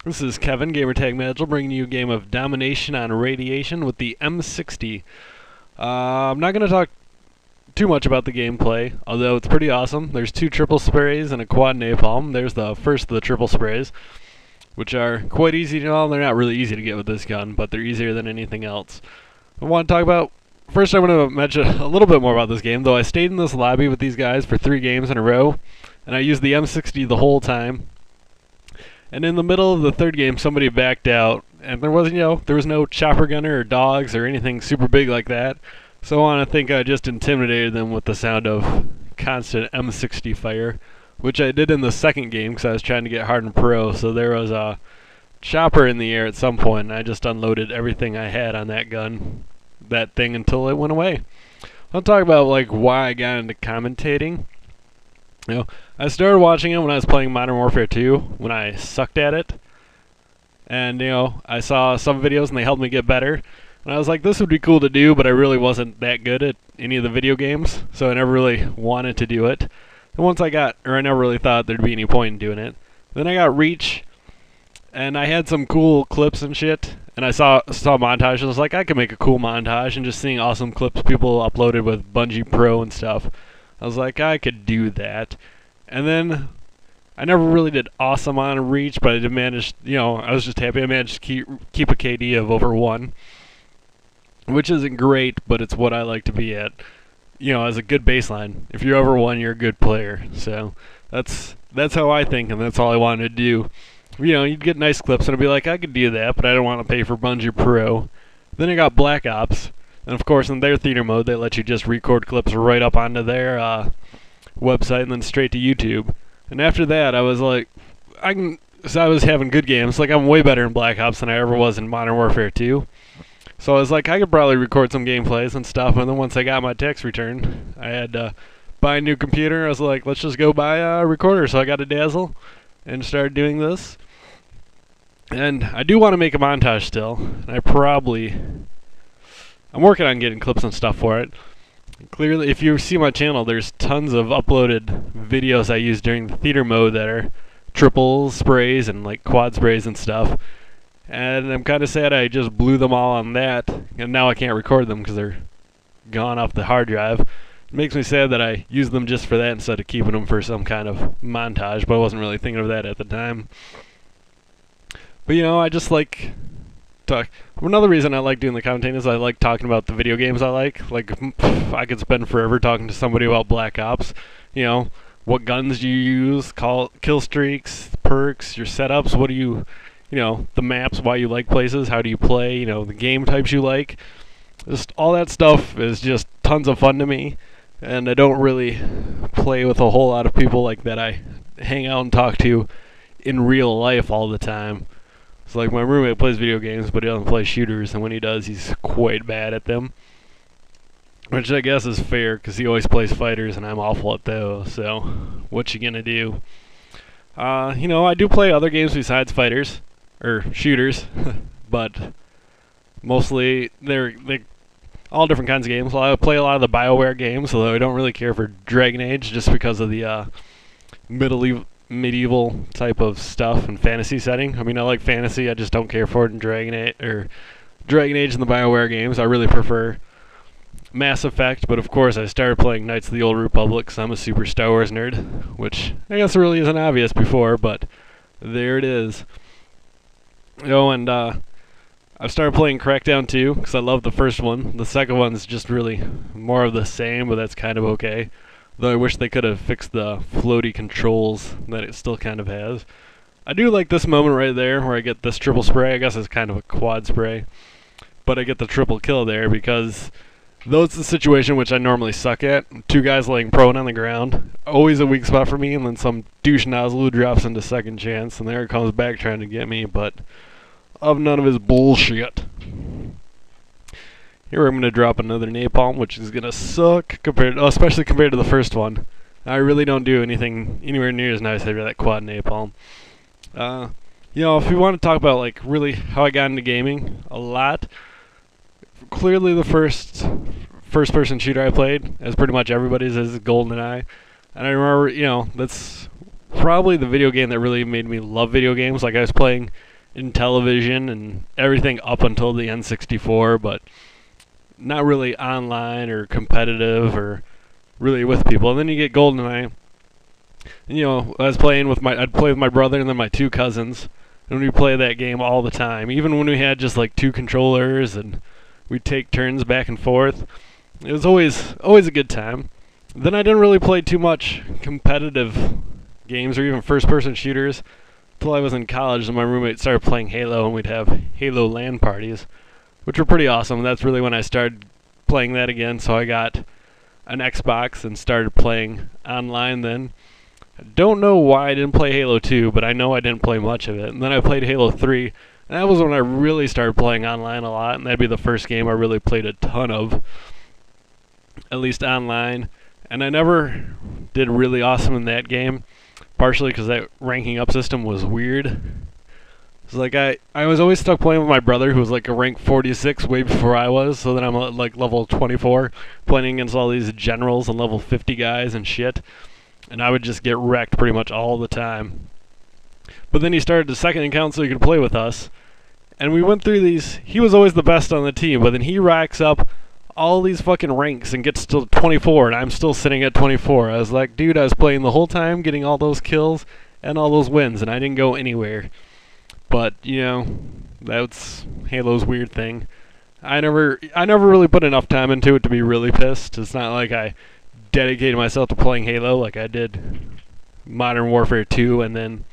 This is Kevin, Gamertag Magil, bringing you a game of Domination on Radiation with the M60. I'm not going to talk too much about the gameplay, although it's pretty awesome. There's 2 triple sprays and a quad napalm. There's the first of the triple sprays, which are quite easy to know. They're not really easy to get with this gun, but they're easier than anything else. I want to talk about, first I'm going to mention a little bit more about this game, though I stayed in this lobby with these guys for 3 games in a row, and I used the M60 the whole time. And in the middle of the 3rd game, somebody backed out, and there was no chopper gunner or dogs or anything super big like that. So I want to think I just intimidated them with the sound of constant M60 fire, which I did in the 2nd game because I was trying to get hard and pro. So there was a chopper in the air at some point, and I just unloaded everything I had on that thing until it went away. I'll talk about why I got into commentating. I started watching it when I was playing Modern Warfare 2, when I sucked at it. And, I saw some videos and they helped me get better. And I was like, this would be cool to do, but I really wasn't that good at any of the video games, so I never really wanted to do it. And I never really thought there'd be any point in doing it. Then I got Reach, and I had some cool clips and shit, and I saw montages. I was like, I could make a cool montage, and just seeing awesome clips people uploaded with Bungie Pro and stuff. I was like, I could do that. And then I never really did awesome on Reach, but I did manage, I was just happy I managed to keep a KD of over 1, which isn't great, but it's what I like to be at, as a good baseline. If you're over 1, you're a good player. So that's how I think, and that's all I wanted to do. You'd get nice clips, and I'd be like, I could do that, but I don't want to pay for Bungie Pro. Then I got Black Ops. And of course, in their theater mode, they let you just record clips right up onto their website and then straight to YouTube. And after that, I was like, so I was having good games. I'm way better in Black Ops than I ever was in Modern Warfare 2. So I was like, I could probably record some gameplays and stuff. And then once I got my tax return, I had to buy a new computer. I was like, let's just go buy a recorder. So I got a Dazzle and started doing this. And I do want to make a montage still. And I'm working on getting clips and stuff for it. Clearly, if you see my channel, there's tons of uploaded videos I use during the theater mode that are triple sprays and quad sprays and stuff. And I'm kind of sad I just blew them all on that, and now I can't record them because they're gone off the hard drive. It makes me sad that I used them just for that instead of keeping them for some kind of montage, but I wasn't really thinking of that at the time. But I just like talk. Another reason I like doing the commentating is I like talking about the video games I like. I could spend forever talking to somebody about Black Ops. What guns do you use, kill streaks, perks, your setups, what do you, the maps, why you like places, how do you play, the game types you like. Just all that stuff is just tons of fun to me, and I don't really play with a whole lot of people like that I hang out and talk to in real life all the time. It's like my roommate plays video games, but he doesn't play shooters, and when he does, he's quite bad at them. Which I guess is fair, because he always plays fighters, and I'm awful at those, so what you gonna do? I do play other games besides fighters, or shooters, but mostly they're all different kinds of games. I play a lot of the BioWare games, although I don't really care for Dragon Age, just because of the medieval type of stuff and fantasy setting. I mean, I like fantasy, I just don't care for it in Dragon Age and the BioWare games. I really prefer Mass Effect, but of course I started playing Knights of the Old Republic because I'm a super Star Wars nerd, which I guess really isn't obvious before, but there it is. And I've started playing Crackdown 2 because I love the first one. The second one's just really more of the same, but that's kind of okay. Though I wish they could have fixed the floaty controls that it still kind of has. I do like this moment right there where I get this triple spray. I guess it's kind of a quad spray. But I get the triple kill there because that's the situation which I normally suck at. 2 guys laying prone on the ground. Always a weak spot for me, and then some douche nozzle who drops into second chance, and there it comes back trying to get me, but of none of his bullshit. Here I'm going to drop another napalm, which is going to suck, especially compared to the first one. I really don't do anything anywhere near as nice as that quad napalm. If you want to talk about really how I got into gaming a lot, clearly the first-person shooter I played, as pretty much everybody's, is GoldenEye. And I remember, that's probably the video game that really made me love video games. I was playing in television and everything up until the N64, but not really online or competitive or really with people. And then you get GoldenEye. And, I'd play with my brother and then my two cousins, and we'd play that game all the time. Even when we had just like two controllers and we'd take turns back and forth. It was always a good time. Then I didn't really play too much competitive games or even first-person shooters until I was in college and my roommate started playing Halo, and we'd have Halo LAN parties, which were pretty awesome. That's really when I started playing that again, so I got an Xbox and started playing online then. I don't know why I didn't play Halo 2, but I know I didn't play much of it. And then I played Halo 3, and that was when I really started playing online a lot, and that'd be the first game I really played a ton of, at least online. And I never did really awesome in that game, partially because that ranking up system was weird. It's like I was always stuck playing with my brother, who was like a rank 46 way before I was, so then I'm at like level 24, playing against all these generals and level 50 guys and shit, and I would just get wrecked pretty much all the time. But then he started the second account so he could play with us, and we went through these. He was always the best on the team, but then he racks up all these fucking ranks and gets to 24, and I'm still sitting at 24. I was like, dude, I was playing the whole time, getting all those kills and all those wins, and I didn't go anywhere. But, that's Halo's weird thing. I never really put enough time into it to be really pissed. It's not like I dedicated myself to playing Halo like I did Modern Warfare 2 and then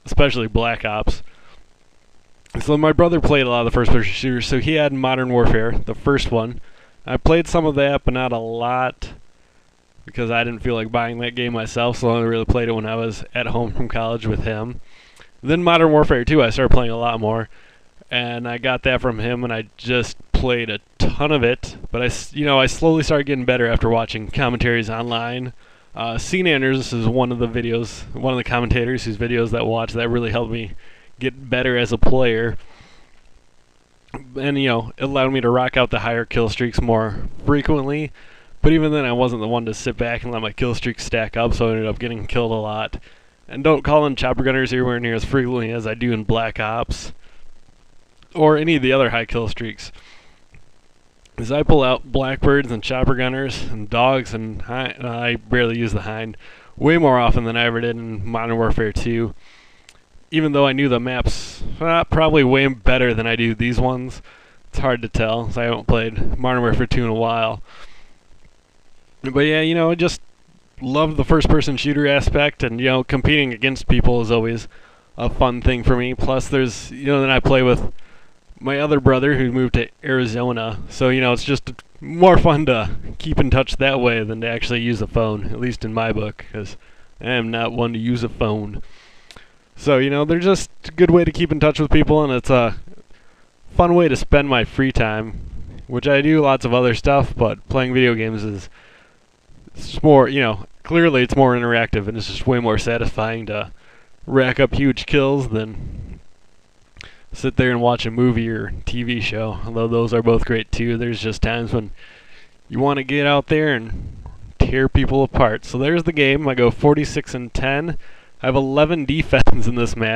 especially Black Ops. So my brother played a lot of the first-person shooters, so he had Modern Warfare, the first one. I played some of that, but not a lot, because I didn't feel like buying that game myself, so I only really played it when I was at home from college with him. Then Modern Warfare 2, I started playing a lot more, and I got that from him, and I just played a ton of it. But I slowly started getting better after watching commentaries online. Scene Anders is one of the commentators whose videos that watch that really helped me get better as a player. And, it allowed me to rock out the higher kill streaks more frequently. But even then, I wasn't the one to sit back and let my kill streaks stack up, so I ended up getting killed a lot. And don't call in chopper gunners anywhere near as frequently as I do in Black Ops or any of the other high kill streaks. As I pull out blackbirds and chopper gunners and dogs, and I barely use the hind way more often than I ever did in Modern Warfare 2. Even though I knew the maps probably way better than I do these ones, it's hard to tell, because I haven't played Modern Warfare 2 in a while. But yeah, I just love the first-person shooter aspect, and competing against people is always a fun thing for me. Plus, there's then I play with my other brother who moved to Arizona, so it's just more fun to keep in touch that way than to actually use a phone, at least in my book, because I am not one to use a phone. So they're just a good way to keep in touch with people, and it's a fun way to spend my free time, which I do lots of other stuff, but playing video games is it's more, clearly it's more interactive, and it's just way more satisfying to rack up huge kills than sit there and watch a movie or TV show, although those are both great too. There's just times when you want to get out there and tear people apart. So there's the game. I go 46-10. I have 11 defense in this match.